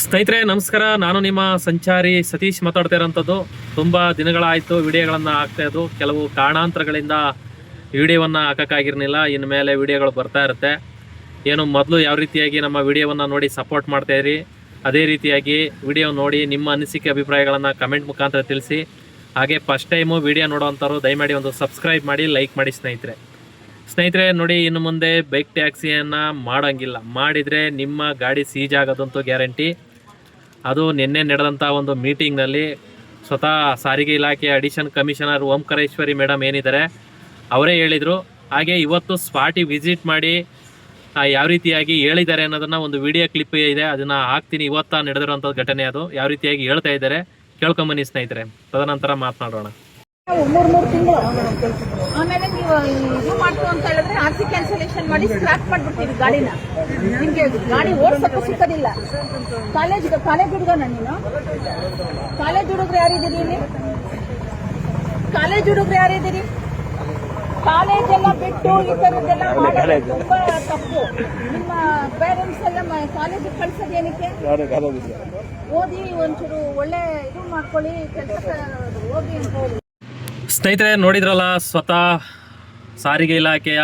ಸ್ನೇಹಿತರೆ ನಮಸ್ಕಾರ. ನಾನು ನಿಮ್ಮ ಸಂಚಾರಿ ಸತೀಶ್ ಮಾತಾಡ್ತಾ ಇರೋಂಥದ್ದು. ತುಂಬ ದಿನಗಳಾಯಿತು ವಿಡಿಯೋಗಳನ್ನು ಹಾಕ್ತಾಯಿದ್ದು. ಕೆಲವು ಕಾರಣಾಂತರಗಳಿಂದ ವಿಡಿಯೋವನ್ನು ಹಾಕೋಕ್ಕಾಗಿರಲಿಲ್ಲ. ಇನ್ನು ಮೇಲೆ ವಿಡಿಯೋಗಳು ಬರ್ತಾ ಇರುತ್ತೆ. ಏನು ಮೊದಲು ಯಾವ ರೀತಿಯಾಗಿ ನಮ್ಮ ವಿಡಿಯೋವನ್ನು ನೋಡಿ ಸಪೋರ್ಟ್ ಮಾಡ್ತಾಯಿರಿ, ಅದೇ ರೀತಿಯಾಗಿ ವಿಡಿಯೋ ನೋಡಿ ನಿಮ್ಮ ಅನಿಸಿಕೆ ಅಭಿಪ್ರಾಯಗಳನ್ನು ಕಮೆಂಟ್ ಮುಖಾಂತರ ತಿಳಿಸಿ. ಹಾಗೆ ಫಸ್ಟ್ ಟೈಮು ವಿಡಿಯೋ ನೋಡೋವಂಥವ್ರು ದಯಮಾಡಿ ಒಂದು ಸಬ್ಸ್ಕ್ರೈಬ್ ಮಾಡಿ, ಲೈಕ್ ಮಾಡಿ ಸ್ನೇಹಿತರೆ ನೋಡಿ, ಇನ್ನು ಮುಂದೆ ಬೈಕ್ ಟ್ಯಾಕ್ಸಿಯನ್ನು ಮಾಡೋಂಗಿಲ್ಲ. ಮಾಡಿದರೆ ನಿಮ್ಮ ಗಾಡಿ ಸೀಜ್ ಆಗೋದಂತೂ ಗ್ಯಾರಂಟಿ. ಅದು ನಿನ್ನೆ ನಡೆದಂಥ ಒಂದು ಮೀಟಿಂಗ್ನಲ್ಲಿ ಸ್ವತಃ ಸಾರಿಗೆ ಇಲಾಖೆ ಅಡಿಷನ್ ಕಮಿಷನರ್ ಓಂಕಾರೇಶ್ವರಿ ಮೇಡಮ್ ಏನಿದ್ದಾರೆ ಅವರೇ ಹೇಳಿದರು. ಹಾಗೆ ಇವತ್ತು ಸ್ಪಾಟಿಗೆ ವಿಸಿಟ್ ಮಾಡಿ ಯಾವ ರೀತಿಯಾಗಿ ಹೇಳಿದ್ದಾರೆ ಅನ್ನೋದನ್ನು ಒಂದು ವಿಡಿಯೋ ಕ್ಲಿಪ್ ಇದೆ, ಅದನ್ನು ಹಾಕ್ತೀನಿ. ಇವತ್ತು ನಡೆದಿರುವಂಥ ಘಟನೆ ಅದು ಯಾವ ರೀತಿಯಾಗಿ ಹೇಳ್ತಾ ಇದ್ದಾರೆ ಕೇಳ್ಕೊಂಬನ್ನಿ ಸ್ನೇಹಿತರೆ, ತದನಂತರ ಮಾತನಾಡೋಣ. 3 ತಿಂಗಳು ಆಮೇಲೆ ನೀವು ಇದು ಮಾಡ್ತೀವಿ ಅಂತ ಹೇಳಿದ್ರೆ ಆರ್ಸಿ ಕ್ಯಾನ್ಸಲೇಷನ್ ಮಾಡಿ ಸ್ಕ್ರಾಪ್ ಮಾಡ್ಬಿಡ್ತೀವಿ ಗಾಡಿನ. ನಿಮ್ಗೆ ಗಾಡಿ ಓಡಿಸಕ್ಕೂ ಸಿಕ್ಕೋದಿಲ್ಲ. ಕಾಲೇಜ್ ಹುಡುಗನ ನೀನು? ಕಾಲೇಜ್ ಹುಡುಗರು ಯಾರಿದ್ದೀರಿ ಇಲ್ಲಿ? ಕಾಲೇಜ್ ಹುಡುಗರು ಯಾರಿದ್ದೀರಿ? ಕಾಲೇಜ್ ಎಲ್ಲ ಬಿಟ್ಟು ಈ ತರದ್ದೆಲ್ಲ ಮಾಡೋದು ತುಂಬಾ ತಪ್ಪು. ನಿಮ್ಮ ಪೇರೆಂಟ್ಸ್ ಎಲ್ಲ ಕಾಲೇಜಿಗೆ ಕಳ್ಸೋದೇನಕ್ಕೆ? ಓದಿ ಒಂಚೂರು ಒಳ್ಳೆ ಇದು ಮಾಡ್ಕೊಳ್ಳಿ, ಕೆಲಸ ಹೋಗಿ ಅಂತ ಹೇಳಿ. ಸ್ನೇಹಿತರೆ ನೋಡಿದ್ರಲ್ಲ, ಸ್ವತಃ ಸಾರಿಗೆ ಇಲಾಖೆಯ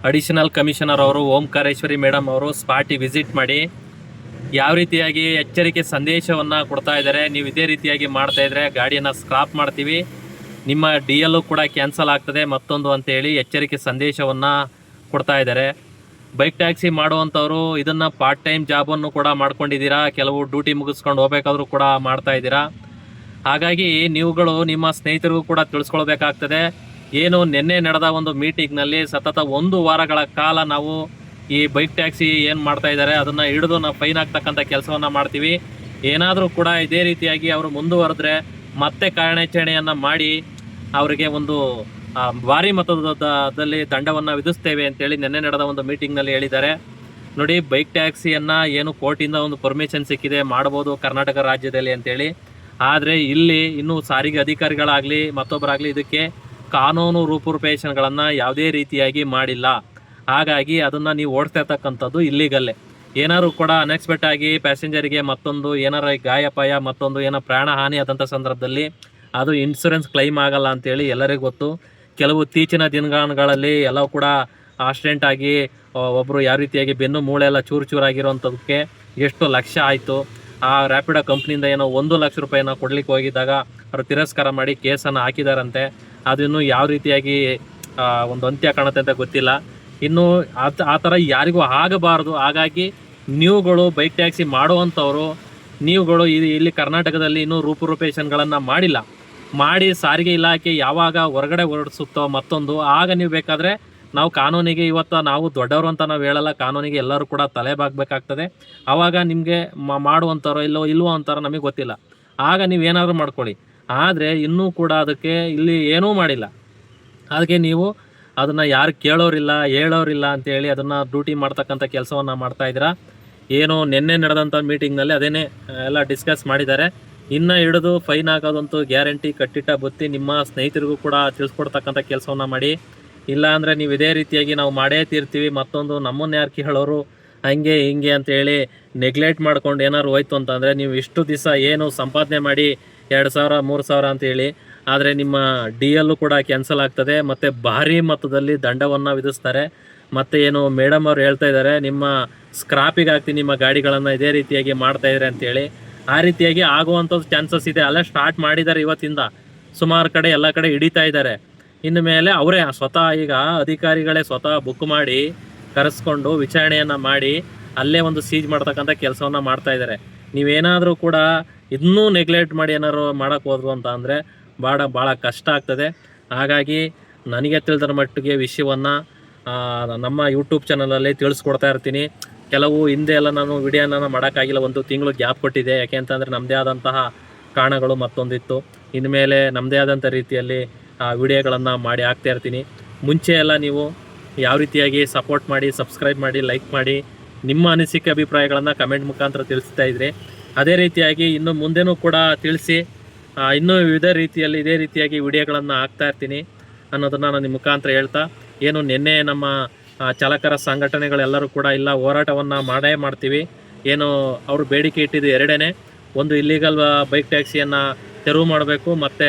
ಅಡಿಷನಲ್ ಕಮಿಷನರ್ ಅವರು ಓಂಕಾರೇಶ್ವರಿ ಮೇಡಮ್ ಅವರು ಸ್ಪಾಟಿಗೆ ವಿಸಿಟ್ ಮಾಡಿ ಯಾವ ರೀತಿಯಾಗಿ ಎಚ್ಚರಿಕೆ ಸಂದೇಶವನ್ನು ಕೊಡ್ತಾ ಇದ್ದಾರೆ. ನೀವು ಇದೇ ರೀತಿಯಾಗಿ ಮಾಡ್ತಾ ಇದ್ರೆ ಗಾಡಿಯನ್ನು ಸ್ಕ್ರಾಪ್ ಮಾಡ್ತೀವಿ, ನಿಮ್ಮ DL ಕೂಡ ಕ್ಯಾನ್ಸಲ್ ಆಗ್ತದೆ ಮತ್ತೊಂದು ಅಂತೇಳಿ ಎಚ್ಚರಿಕೆ ಸಂದೇಶವನ್ನು ಕೊಡ್ತಾ ಇದ್ದಾರೆ. ಬೈಕ್ ಟ್ಯಾಕ್ಸಿ ಮಾಡುವಂಥವ್ರು ಇದನ್ನು ಪಾರ್ಟ್ ಟೈಮ್ ಜಾಬನ್ನು ಕೂಡ ಮಾಡ್ಕೊಂಡಿದ್ದೀರಾ, ಕೆಲವು ಡ್ಯೂಟಿ ಮುಗಿಸ್ಕೊಂಡು ಹೋಗ್ಬೇಕಾದ್ರೂ ಕೂಡ ಮಾಡ್ತಾ ಇದ್ದೀರಾ. ಹಾಗಾಗಿ ನೀವುಗಳು ನಿಮ್ಮ ಸ್ನೇಹಿತರಿಗೂ ಕೂಡ ತಿಳಿಸ್ಕೊಳ್ಬೇಕಾಗ್ತದೆ. ಏನು ನಿನ್ನೆ ನಡೆದ ಒಂದು ಮೀಟಿಂಗ್ನಲ್ಲಿ ಸತತ 1 ವಾರಗಳ ಕಾಲ ನಾವು ಈ ಬೈಕ್ ಟ್ಯಾಕ್ಸಿ ಏನು ಮಾಡ್ತಾ ಇದ್ದಾರೆ ಅದನ್ನು ಹಿಡಿದು ನಾವು ಫೈನ್ ಆಗ್ತಕ್ಕಂಥ ಕೆಲಸವನ್ನು ಮಾಡ್ತೀವಿ. ಏನಾದರೂ ಕೂಡ ಇದೇ ರೀತಿಯಾಗಿ ಅವರು ಮುಂದುವರೆದ್ರೆ ಮತ್ತೆ ಕಾರ್ಯಾಚರಣೆಯನ್ನು ಮಾಡಿ ಅವರಿಗೆ ಒಂದು ಭಾರಿ ಮೊತ್ತದಲ್ಲಿ ದಂಡವನ್ನು ವಿಧಿಸ್ತೇವೆ ಅಂತೇಳಿ ನಿನ್ನೆ ನಡೆದ ಒಂದು ಮೀಟಿಂಗ್ನಲ್ಲಿ ಹೇಳಿದ್ದಾರೆ. ನೋಡಿ, ಬೈಕ್ ಟ್ಯಾಕ್ಸಿಯನ್ನು ಏನು ಕೋರ್ಟಿಂದ ಒಂದು ಪರ್ಮಿಷನ್ ಸಿಕ್ಕಿದೆ, ಮಾಡ್ಬೋದು ಕರ್ನಾಟಕ ರಾಜ್ಯದಲ್ಲಿ ಅಂತೇಳಿ. ಆದರೆ ಇಲ್ಲಿ ಇನ್ನೂ ಸಾರಿಗೆ ಅಧಿಕಾರಿಗಳಾಗಲಿ ಮತ್ತೊಬ್ಬರಾಗಲಿ ಇದಕ್ಕೆ ಕಾನೂನು ರೂಪುರೇಷೆಗಳನ್ನು ಯಾವುದೇ ರೀತಿಯಾಗಿ ಮಾಡಿಲ್ಲ. ಹಾಗಾಗಿ ಅದನ್ನು ನೀವು ಓಡಿಸ್ತಾ ಇರ್ತಕ್ಕಂಥದ್ದು ಇಲ್ಲಿಗಲ್ಲೇ. ಏನಾದ್ರು ಕೂಡ ಅನ್ಎಕ್ಸ್ಪೆಕ್ಟ್ ಆಗಿ ಪ್ಯಾಸೆಂಜರಿಗೆ ಮತ್ತೊಂದು ಏನಾರ ಗಾಯಪಾಯ ಮತ್ತೊಂದು ಏನೋ ಪ್ರಾಣ ಹಾನಿ ಆದಂಥ ಸಂದರ್ಭದಲ್ಲಿ ಅದು ಇನ್ಶೂರೆನ್ಸ್ ಕ್ಲೈಮ್ ಆಗಲ್ಲ ಅಂತೇಳಿ ಎಲ್ಲರಿಗೂ ಗೊತ್ತು. ಕೆಲವು ಇತ್ತೀಚಿನ ದಿನಗಳಲ್ಲಿ ಎಲ್ಲವೂ ಕೂಡ ಆಕ್ಸಿಡೆಂಟ್ ಆಗಿ ಒಬ್ಬರು ಯಾವ ರೀತಿಯಾಗಿ ಬೆನ್ನು ಮೂಳೆ ಎಲ್ಲ ಚೂರಾಗಿರೋವಂಥದಕ್ಕೆ ಎಷ್ಟು ಲಕ್ಷ ಆಯಿತು. ಆ ರ್ಯಾಪಿಡೋ ಕಂಪ್ನಿಯಿಂದ ಏನೋ 1 ಲಕ್ಷ ರೂಪಾಯಿನ ಕೊಡ್ಲಿಕ್ಕೆ ಹೋಗಿದ್ದಾಗ ಅವರು ತಿರಸ್ಕಾರ ಮಾಡಿ ಕೇಸನ್ನು ಹಾಕಿದಾರಂತೆ. ಅದನ್ನು ಯಾವ ರೀತಿಯಾಗಿ ಒಂದು ಅಂತ್ಯ ಕಾಣುತ್ತೆ ಅಂತ ಗೊತ್ತಿಲ್ಲ. ಇನ್ನು ಆ ಥರ ಯಾರಿಗೂ ಆಗಬಾರ್ದು. ಹಾಗಾಗಿ ನೀವುಗಳು ಬೈಕ್ ಟ್ಯಾಕ್ಸಿ ಮಾಡುವಂಥವ್ರು ನೀವುಗಳು ಇಲ್ಲಿ ಕರ್ನಾಟಕದಲ್ಲಿ ಇನ್ನೂ ರೂಪುರೇಷೆಗಳನ್ನು ಮಾಡಿ ಸಾರಿಗೆ ಇಲಾಖೆ ಯಾವಾಗ ಹೊರಗಡೆ ಹೊರಡಿಸುತ್ತೋ ಮತ್ತೊಂದು ಆಗ ನೀವು ಬೇಕಾದರೆ ನಾವು ಕಾನೂನಿಗೆ ಇವತ್ತು ನಾವು ದೊಡ್ಡವರು ಅಂತ ನಾವು ಹೇಳಲ್ಲ, ಕಾನೂನಿಗೆ ಎಲ್ಲರೂ ಕೂಡ ತಲೆ ಬಾಗಬೇಕಾಗ್ತದೆ. ಆವಾಗ ನಿಮಗೆ ಮಾಡುವಂಥವ್ರು ಇಲ್ವೋ ಅಂತಾರೋ ನಮಗೆ ಗೊತ್ತಿಲ್ಲ. ಆಗ ನೀವೇನಾದರೂ ಮಾಡ್ಕೊಳ್ಳಿ. ಆದರೆ ಇನ್ನೂ ಕೂಡ ಅದಕ್ಕೆ ಇಲ್ಲಿ ಏನೂ ಮಾಡಿಲ್ಲ. ಅದಕ್ಕೆ ನೀವು ಅದನ್ನು ಯಾರು ಕೇಳೋರಿಲ್ಲ ಹೇಳೋರಿಲ್ಲ ಅಂತೇಳಿ ಅದನ್ನು ಡ್ಯೂಟಿ ಮಾಡ್ತಕ್ಕಂಥ ಕೆಲಸವನ್ನು ಮಾಡ್ತಾಯಿದ್ದೀರಾ. ಏನು ನಿನ್ನೆ ನಡೆದಂಥ ಮೀಟಿಂಗ್ನಲ್ಲಿ ಅದೇನೇ ಎಲ್ಲ ಡಿಸ್ಕಸ್ ಮಾಡಿದ್ದಾರೆ. ಇನ್ನು ಹಿಡಿದು ಫೈನ್ ಆಗೋದಂತೂ ಗ್ಯಾರಂಟಿ, ಕಟ್ಟಿಟ್ಟ ಬುತ್ತಿ. ನಿಮ್ಮ ಸ್ನೇಹಿತರಿಗೂ ಕೂಡ ತಿಳಿಸ್ಕೊಡ್ತಕ್ಕಂಥ ಕೆಲಸವನ್ನು ಮಾಡಿ. ಇಲ್ಲ ಅಂದರೆ ನೀವು ಇದೇ ರೀತಿಯಾಗಿ ನಾವು ಮಾಡೇ ತೀರ್ತೀವಿ, ಮತ್ತೊಂದು ನಮ್ಮನ್ನು ಯಾರು ಕೇಳೋರು ಹಂಗೆ ಹಿಂಗೆ ಅಂತೇಳಿ ನೆಗ್ಲೆಕ್ಟ್ ಮಾಡ್ಕೊಂಡು ಏನಾದ್ರು ಹೋಯ್ತು ಅಂತಂದರೆ ನೀವು ಇಷ್ಟು ದಿವಸ ಏನು ಸಂಪಾದನೆ ಮಾಡಿ 2,000 3,000 ಅಂತೇಳಿ, ಆದರೆ ನಿಮ್ಮ DL ಕೂಡ ಕ್ಯಾನ್ಸಲ್ ಆಗ್ತದೆ ಮತ್ತು ಭಾರಿ ಮೊತ್ತದಲ್ಲಿ ದಂಡವನ್ನು ವಿಧಿಸ್ತಾರೆ. ಮತ್ತು ಏನು ಮೇಡಮ್ ಅವ್ರು ಹೇಳ್ತಾ ಇದ್ದಾರೆ, ನಿಮ್ಮ ಸ್ಕ್ರಾಪಿಗೆ ಹಾಕ್ತೀನಿ ನಿಮ್ಮ ಗಾಡಿಗಳನ್ನು ಇದೇ ರೀತಿಯಾಗಿ ಮಾಡ್ತಾಯಿದ್ದಾರೆ ಅಂತೇಳಿ. ಆ ರೀತಿಯಾಗಿ ಆಗುವಂಥದ್ದು ಚಾನ್ಸಸ್ ಇದೆ. ಅಲ್ಲೇ ಸ್ಟಾರ್ಟ್ ಮಾಡಿದ್ದಾರೆ ಇವತ್ತಿಂದ, ಸುಮಾರು ಕಡೆ ಎಲ್ಲ ಕಡೆ ಹಿಡಿತಾ ಇದ್ದಾರೆ. ಇನ್ನು ಮೇಲೆ ಅವರೇ ಸ್ವತಃ ಈಗ ಅಧಿಕಾರಿಗಳೇ ಸ್ವತಃ ಬುಕ್ ಮಾಡಿ ಕರೆಸ್ಕೊಂಡು ವಿಚಾರಣೆಯನ್ನು ಮಾಡಿ ಅಲ್ಲೇ ಒಂದು ಸೀಜ್ ಮಾಡ್ತಕ್ಕಂಥ ಕೆಲಸವನ್ನು ಮಾಡ್ತಾಯಿದ್ದಾರೆ. ನೀವೇನಾದರೂ ಕೂಡ ಇನ್ನೂ ನೆಗ್ಲೆಕ್ಟ್ ಮಾಡಿ ಏನಾದ್ರು ಮಾಡೋಕ್ಕೆ ಹೋದ್ರು ಅಂತ ಅಂದರೆ ಭಾಳ ಕಷ್ಟ ಆಗ್ತದೆ. ಹಾಗಾಗಿ ನನಗೆ ತಿಳಿದ್ರ ಮಟ್ಟಿಗೆ ವಿಷಯವನ್ನು ನಮ್ಮ ಯೂಟ್ಯೂಬ್ ಚಾನಲಲ್ಲಿ ತಿಳಿಸ್ಕೊಡ್ತಾ ಇರ್ತೀನಿ. ಕೆಲವು ಹಿಂದೆ ಎಲ್ಲ ನಾನು ವಿಡಿಯೋನ ಮಾಡೋಕ್ಕಾಗಿಲ್ಲ, 1 ತಿಂಗಳು ಗ್ಯಾಪ್ ಕೊಟ್ಟಿದೆ. ಯಾಕೆ ಅಂತಂದರೆ ನಮ್ಮದೇ ಆದಂತಹ ಕಾರಣಗಳು ಮತ್ತೊಂದಿತ್ತು. ಇನ್ಮೇಲೆ ನಮ್ಮದೇ ಆದಂಥ ರೀತಿಯಲ್ಲಿ ವಿಡಿಯೋಗಳನ್ನು ಮಾಡಿ ಹಾಕ್ತಾ ಇರ್ತೀನಿ. ಮುಂಚೆ ಎಲ್ಲ ನೀವು ಯಾವ ರೀತಿಯಾಗಿ ಸಪೋರ್ಟ್ ಮಾಡಿ, ಸಬ್ಸ್ಕ್ರೈಬ್ ಮಾಡಿ, ಲೈಕ್ ಮಾಡಿ, ನಿಮ್ಮ ಅನಿಸಿಕೆ ಅಭಿಪ್ರಾಯಗಳನ್ನು ಕಮೆಂಟ್ ಮುಖಾಂತರ ತಿಳಿಸ್ತಾ ಇದ್ರಿ. ಅದೇ ರೀತಿಯಾಗಿ ಇನ್ನು ಮುಂದೆನೂ ಕೂಡ ತಿಳಿಸಿ, ಇನ್ನೂ ಇದೇ ರೀತಿಯಾಗಿ ವಿಡಿಯೋಗಳನ್ನು ಹಾಕ್ತಾ ಇರ್ತೀನಿ ಅನ್ನೋದನ್ನು ನಾನು ನಿಮ್ಮ ಮುಖಾಂತರ ಹೇಳ್ತಾ, ಏನು ನಿನ್ನೆ ನಮ್ಮ ಚಾಲಕರ ಸಂಘಟನೆಗಳೆಲ್ಲರೂ ಕೂಡ ಇಲ್ಲ ಹೋರಾಟವನ್ನು ಮಾಡೇ ಮಾಡ್ತೀವಿ. ಏನು ಅವರು ಬೇಡಿಕೆ ಇಟ್ಟಿದ್ದು ಎರಡೇ, ಒಂದು ಇಲ್ಲಿಗಲ್ ಬೈಕ್ ಟ್ಯಾಕ್ಸಿಯನ್ನು ತೆರವು ಮಾಡಬೇಕು, ಮತ್ತು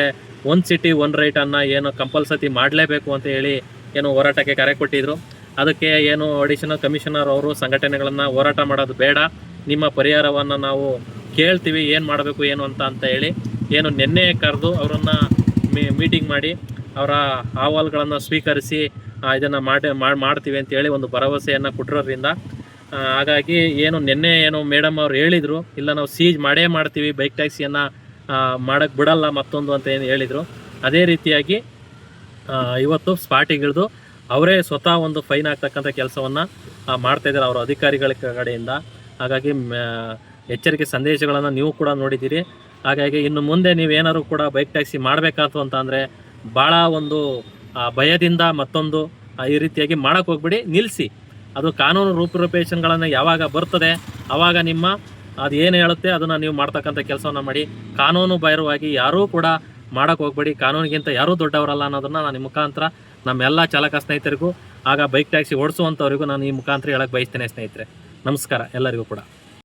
ಒಂದು ಸಿಟಿ ಒನ್ ರೈಟನ್ನು ಏನು ಕಂಪಲ್ಸರಿ ಮಾಡಲೇಬೇಕು ಅಂತ ಹೇಳಿ ಏನು ಹೋರಾಟಕ್ಕೆ ಕರೆ ಕೊಟ್ಟಿದ್ದರು. ಅದಕ್ಕೆ ಏನು ಅಡಿಷನಲ್ ಕಮಿಷನರ್ ಅವರು ಸಂಘಟನೆಗಳನ್ನು ಹೋರಾಟ ಮಾಡೋದು ಬೇಡ, ನಿಮ್ಮ ಪರಿಹಾರವನ್ನು ನಾವು ಕೇಳ್ತೀವಿ, ಏನು ಮಾಡಬೇಕು ಏನು ಅಂತ ಹೇಳಿ ಏನು ನಿನ್ನೆ ಕರೆದು ಅವರನ್ನು ಮೀಟಿಂಗ್ ಮಾಡಿ ಅವರ ಅಹವಾಲುಗಳನ್ನು ಸ್ವೀಕರಿಸಿ ಇದನ್ನು ಮಾಡ್ತೀವಿ ಅಂತೇಳಿ ಒಂದು ಭರವಸೆಯನ್ನು ಕೊಟ್ಟಿರೋದ್ರಿಂದ ಹಾಗಾಗಿ ಏನು ನಿನ್ನೆ ಏನು ಮೇಡಮ್ ಅವ್ರು ಹೇಳಿದರು, ಇಲ್ಲ ನಾವು ಸೀಜ್ ಮಾಡೇ ಮಾಡ್ತೀವಿ, ಬೈಕ್ ಟ್ಯಾಕ್ಸಿಯನ್ನು ಮಾಡೋಕ್ಕೆ ಬಿಡಲ್ಲ ಮತ್ತೊಂದು ಅಂತ ಏನು ಹೇಳಿದರು. ಅದೇ ರೀತಿಯಾಗಿ ಇವತ್ತು ಸ್ಪಾಟಿಗಿಳಿದು ಅವರೇ ಸ್ವತಃ ಒಂದು ಫೈನ್ ಆಗ್ತಕ್ಕಂಥ ಕೆಲಸವನ್ನು ಮಾಡ್ತಾಯಿದ್ದಾರೆ ಅವರ ಅಧಿಕಾರಿಗಳ ಕಡೆಯಿಂದ. ಹಾಗಾಗಿ ಎಚ್ಚರಿಕೆ ಸಂದೇಶಗಳನ್ನು ನೀವು ಕೂಡ ನೋಡಿದ್ದೀರಿ. ಹಾಗಾಗಿ ಇನ್ನು ಮುಂದೆ ನೀವೇನಾದ್ರು ಕೂಡ ಬೈಕ್ ಟ್ಯಾಕ್ಸಿ ಮಾಡಬೇಕಾಯ್ತು ಅಂತಂದರೆ ಭಾಳ ಒಂದು ಭಯದಿಂದ ಮತ್ತೊಂದು ಈ ರೀತಿಯಾಗಿ ಮಾಡೋಕ್ಕೆ ಹೋಗ್ಬಿಡಿ, ನಿಲ್ಲಿಸಿ. ಅದು ಕಾನೂನು ರೂಪರೇಷನ್ಗಳನ್ನು ಯಾವಾಗ ಬರ್ತದೆ ಆವಾಗ ನಿಮ್ಮ ಅದು ಏನು ಹೇಳುತ್ತೆ ಅದನ್ನು ನೀವು ಮಾಡ್ತಕ್ಕಂಥ ಕೆಲಸವನ್ನು ಮಾಡಿ. ಕಾನೂನು ಬಾಹಿರವಾಗಿ ಯಾರೂ ಕೂಡ ಮಾಡೋಕ್ಕೆ ಹೋಗ್ಬೇಡಿ, ಕಾನೂನಿಗಿಂತ ಯಾರೂ ದೊಡ್ಡವರಲ್ಲ ಅನ್ನೋದನ್ನು ನಾನು ಈ ಮುಖಾಂತರ ನಮ್ಮೆಲ್ಲ ಚಾಲಕ ಸ್ನೇಹಿತರಿಗೂ ಆಗ ಬೈಕ್ ಟ್ಯಾಕ್ಸಿ ಓಡಿಸುವಂಥವ್ರಿಗೂ ನಾನು ಈ ಮುಖಾಂತರ ಹೇಳಕ್ಕೆ ಬಯಸ್ತೇನೆ ಸ್ನೇಹಿತರೆ. ನಮಸ್ಕಾರ ಎಲ್ಲರಿಗೂ ಕೂಡ.